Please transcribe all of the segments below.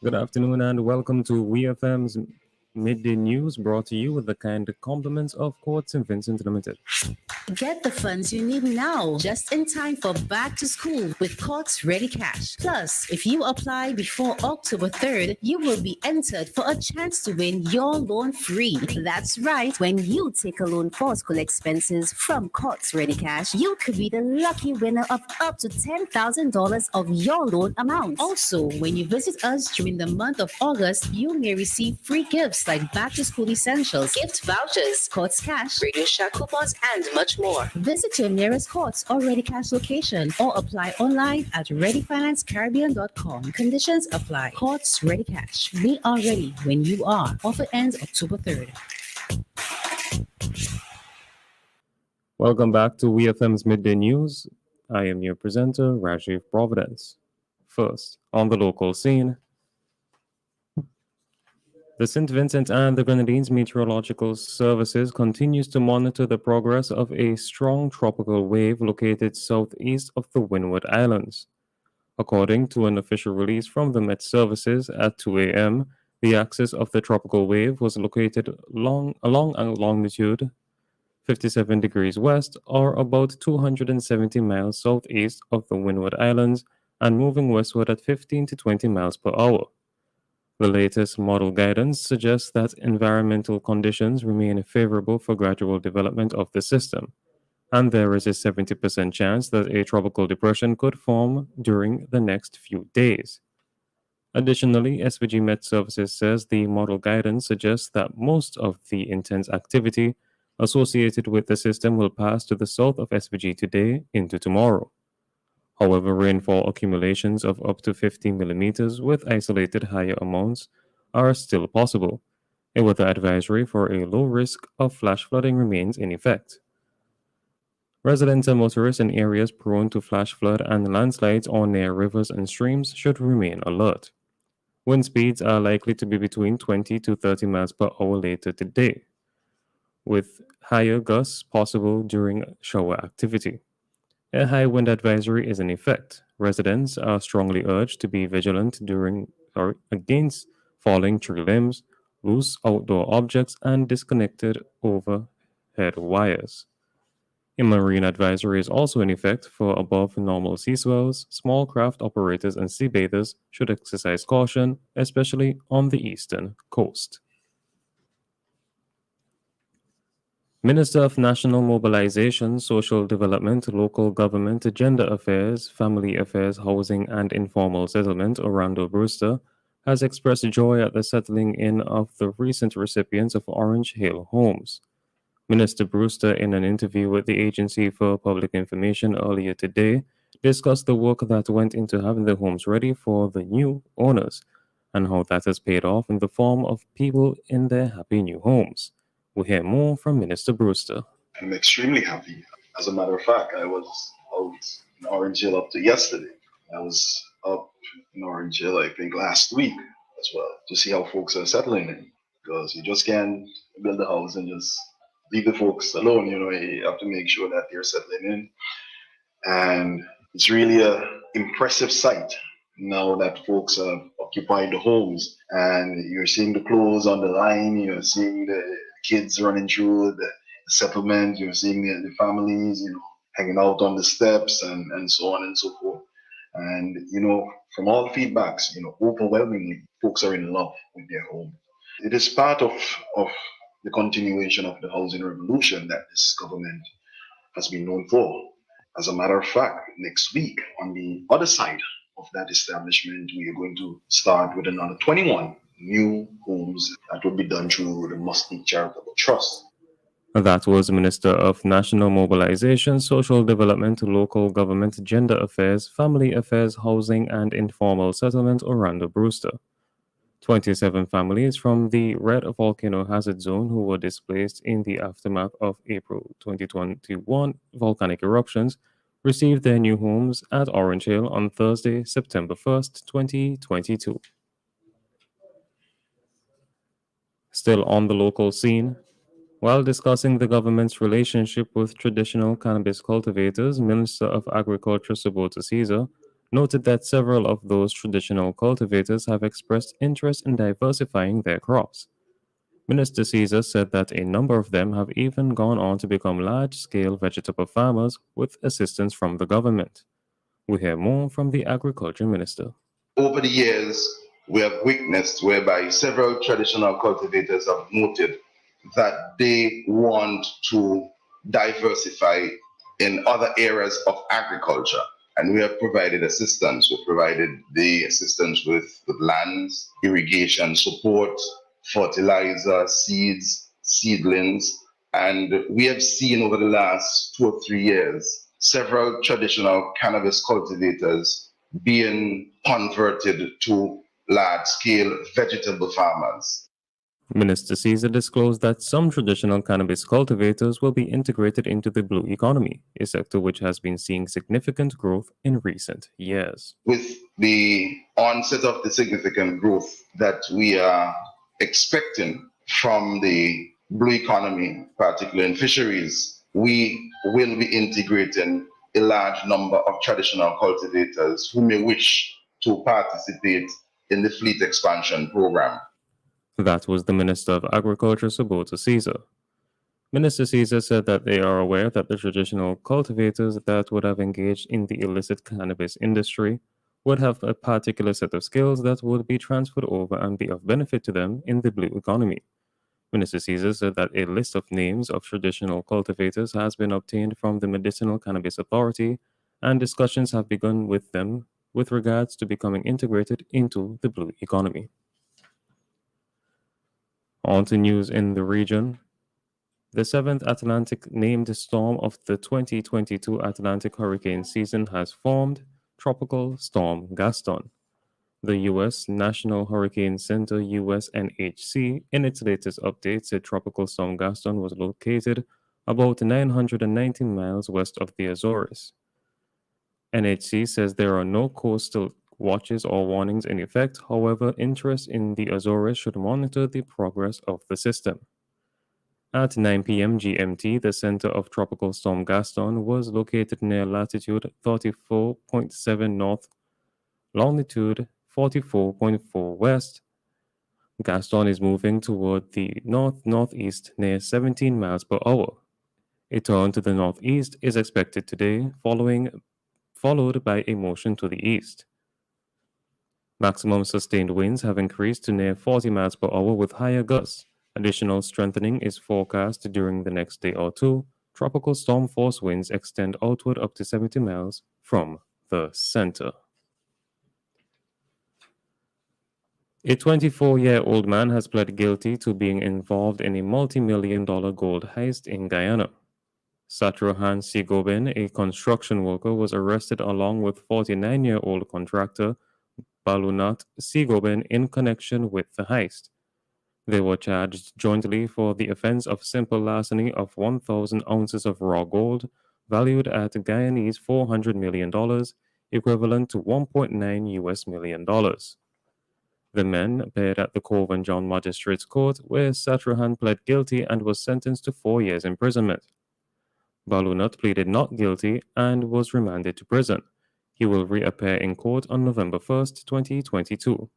Good afternoon and welcome to WEFM's Midday News, brought to you with the kind compliments of Court St. Vincent Limited. Get the funds you need now, just in time for back to school with Courts Ready Cash. Plus, if you apply before October 3rd, you will be entered for a chance to win your loan free. That's right, when you take a loan for school expenses from Courts Ready Cash, you could be the lucky winner of up to $10,000 of your loan amount. Also, when you visit us during the month of August, you may receive free gifts like back to school essentials, gift vouchers, Courts Cash, Radio Shack coupons, and much more. Visit your nearest Courts or Ready Cash location or apply online at readyfinancecaribbean.com. Conditions apply. Courts Ready Cash. We are ready when you are. Offer ends October 3rd. Welcome back to WEFM's Midday News. I am your presenter, Rajiv Providence. First, on the local scene, the St. Vincent and the Grenadines Meteorological Services continues to monitor the progress of a strong tropical wave located southeast of the Windward Islands. According to an official release from the Met Services at 2 a.m., the axis of the tropical wave was located along a longitude 57 degrees west, or about 270 miles southeast of the Windward Islands, and moving westward at 15 to 20 miles per hour. The latest model guidance suggests that environmental conditions remain favorable for gradual development of the system, and there is a 70% chance that a tropical depression could form during the next few days. Additionally, SVG Met Services says the model guidance suggests that most of the intense activity associated with the system will pass to the south of SVG today into tomorrow. However, rainfall accumulations of up to 50 millimeters with isolated higher amounts are still possible. A weather advisory for a low risk of flash flooding remains in effect. Residents and motorists in areas prone to flash flood and landslides or near rivers and streams should remain alert. Wind speeds are likely to be between 20 to 30 miles per hour later today, with higher gusts possible during shower activity. A high wind advisory is in effect. Residents are strongly urged to be vigilant against falling tree limbs, loose outdoor objects, and disconnected overhead wires. A marine advisory is also in effect for above normal sea swells. Small craft operators and sea bathers should exercise caution, especially on the eastern coast. Minister of National Mobilization, Social Development, Local Government, Gender Affairs, Family Affairs, Housing and Informal Settlement, Orlando Brewster, has expressed joy at the settling in of the recent recipients of Orange Hill homes. Minister Brewster, in an interview with the Agency for Public Information earlier today, discussed the work that went into having the homes ready for the new owners and how that has paid off in the form of people in their happy new homes. We'll hear more from Minister Brewster. I'm extremely happy. As a matter of fact, I was out in Orange Hill up to yesterday. I was up in Orange Hill, I think, last week as well, to see how folks are settling in. Because you just can't build a house and just leave the folks alone. You have to make sure that they're settling in. And it's really an impressive sight now that folks have occupied the homes, and you're seeing the clothes on the line, you're seeing the kids running through the settlement, you're seeing the families, hanging out on the steps and so on and so forth. And, from all feedbacks, overwhelmingly, folks are in love with their home. It is part of the continuation of the housing revolution that this government has been known for. As a matter of fact, next week, on the other side of that establishment, we are going to start with another 21 new homes that will be done through the Musty Charitable Trust. That was Minister of National Mobilization, Social Development, Local Government, Gender Affairs, Family Affairs, Housing and Informal Settlement, Orlando Brewster. 27 families from the Red Volcano Hazard Zone who were displaced in the aftermath of April 2021 volcanic eruptions received their new homes at Orange Hill on Thursday, September 1st, 2022. Still on the local scene, while discussing the government's relationship with traditional cannabis cultivators, Minister of Agriculture Subota Caesar noted that several of those traditional cultivators have expressed interest in diversifying their crops. Minister Caesar said that a number of them have even gone on to become large scale vegetable farmers with assistance from the government. We hear more from the Agriculture Minister. Over the years, we have witnessed whereby several traditional cultivators have noted that they want to diversify in other areas of agriculture. And we have provided assistance. We provided the assistance with lands, irrigation support, fertilizer, seeds, seedlings. And we have seen over the last 2 or 3 years several traditional cannabis cultivators being converted to large scale vegetable farmers. Minister Caesar disclosed that some traditional cannabis cultivators will be integrated into the blue economy, a sector which has been seeing significant growth in recent years. With the onset of the significant growth that we are expecting from the blue economy, particularly in fisheries, we will be integrating a large number of traditional cultivators who may wish to participate in the fleet expansion program. That was the Minister of Agriculture, Sabota Caesar. Minister Caesar said that they are aware that the traditional cultivators that would have engaged in the illicit cannabis industry would have a particular set of skills that would be transferred over and be of benefit to them in the blue economy. Minister Caesar said that a list of names of traditional cultivators has been obtained from the Medicinal Cannabis Authority, and discussions have begun with them with regards to becoming integrated into the blue economy. On to news in the region. The seventh Atlantic named storm of the 2022 Atlantic hurricane season has formed, Tropical Storm Gaston. The U.S. National Hurricane Center USNHC, in its latest update, said Tropical Storm Gaston was located about 919 miles west of the Azores. NHC says there are no coastal watches or warnings in effect. However, interest in the Azores should monitor the progress of the system. At 9 p.m. GMT, the center of Tropical Storm Gaston was located near latitude 34.7 north, longitude 44.4 west. Gaston is moving toward the north-northeast near 17 miles per hour. A turn to the northeast is expected today, followed by a motion to the east. Maximum sustained winds have increased to near 40 miles per hour with higher gusts. Additional strengthening is forecast during the next day or two. Tropical storm force winds extend outward up to 70 miles from the center. A 24-year-old man has pled guilty to being involved in a multi-million-dollar gold heist in Guyana. Satrohan Sigobin, a construction worker, was arrested along with 49-year-old contractor Balunat Sigobin in connection with the heist. They were charged jointly for the offense of simple larceny of 1,000 ounces of raw gold, valued at Guyanese $400 million, equivalent to 1.9 US million dollars. The men appeared at the Cove and John Magistrates Court, where Satrahan pled guilty and was sentenced to 4 years imprisonment. Balunat pleaded not guilty and was remanded to prison. He will reappear in court on November 1st, 2022.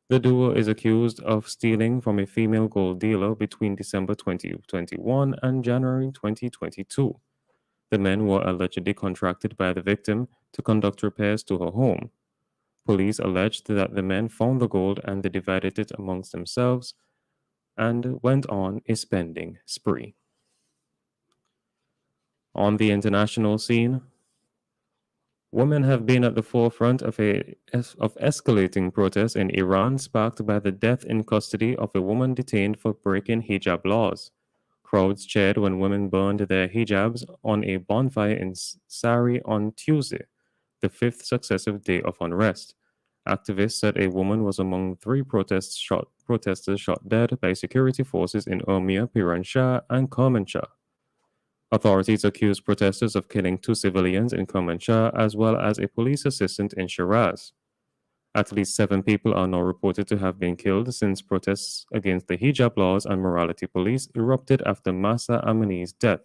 The duo is accused of stealing from a female gold dealer between December 2021 and January 2022. The men were allegedly contracted by the victim to conduct repairs to her home. Police alleged that the men found the gold and they divided it amongst themselves and went on a spending spree. On the international scene, women have been at the forefront of escalating protests in Iran, sparked by the death in custody of a woman detained for breaking hijab laws. Crowds cheered when women burned their hijabs on a bonfire in Sari on Tuesday, the fifth successive day of unrest. Activists said a woman was among three protesters shot dead by security forces in Urmia, Piran and Kermanshah. Authorities accused protesters of killing two civilians in Kermanshah as well as a police assistant in Shiraz. At least 7 people are now reported to have been killed since protests against the hijab laws and morality police erupted after Masa Amini's death.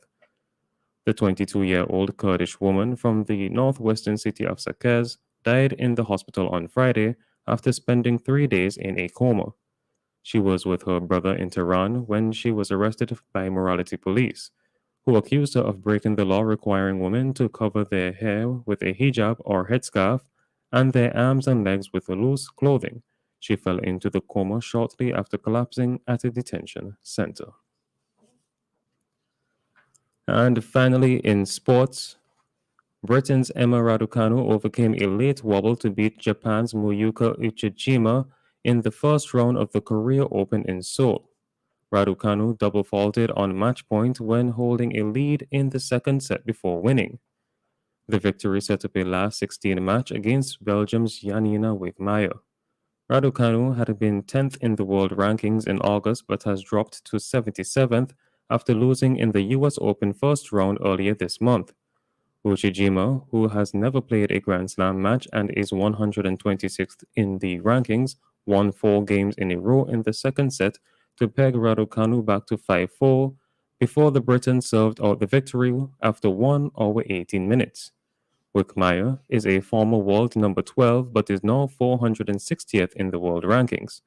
The 22-year-old Kurdish woman from the northwestern city of Saqqez died in the hospital on Friday after spending 3 days in a coma. She was with her brother in Tehran when she was arrested by morality police, who accused her of breaking the law requiring women to cover their hair with a hijab or headscarf and their arms and legs with loose clothing. She fell into the coma shortly after collapsing at a detention center. And finally, in sports, Britain's Emma Raducanu overcame a late wobble to beat Japan's Muyuka Uchijima in the first round of the Korea Open in Seoul. Raducanu double faulted on match point when holding a lead in the second set before winning. The victory set up a last 16 match against Belgium's Janina Wigmeier. Raducanu had been 10th in the world rankings in August but has dropped to 77th after losing in the US Open first round earlier this month. Uchijima, who has never played a Grand Slam match and is 126th in the rankings, won 4 games in a row in the second set to peg Raducanu back to 5-4 before the Briton served out the victory after 1 hour 18 minutes. Wickmeyer is a former world number 12 but is now 460th in the world rankings.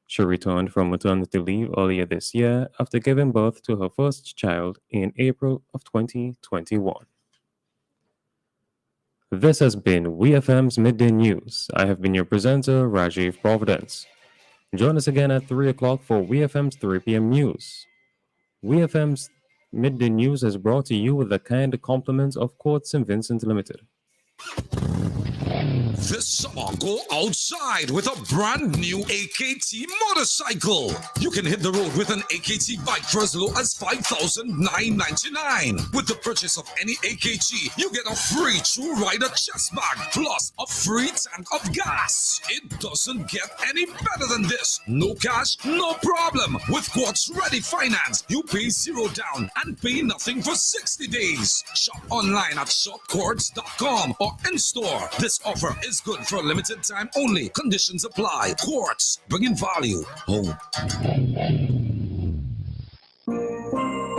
She returned from maternity leave earlier this year after giving birth to her first child in April of 2021. This has been WEFM's Midday News. I have been your presenter, Rajiv Providence. Join us again at 3 o'clock for WEFM's 3 p.m. news. WEFM's Midday News is brought to you with the kind compliments of Court St. Vincent Limited. This summer, go outside with a brand new AKT motorcycle. You can hit the road with an AKT bike for as low as $5,999. With the purchase of any AKT, you get a free True Rider chest bag plus a free tank of gas. It doesn't get any better than this. No cash, no problem. With Quartz Ready Finance, you pay $0 down and pay nothing for 60 days. Shop online at shopquartz.com or in store. This offer is good for a limited time only. Conditions apply. Quartz, bringing value home.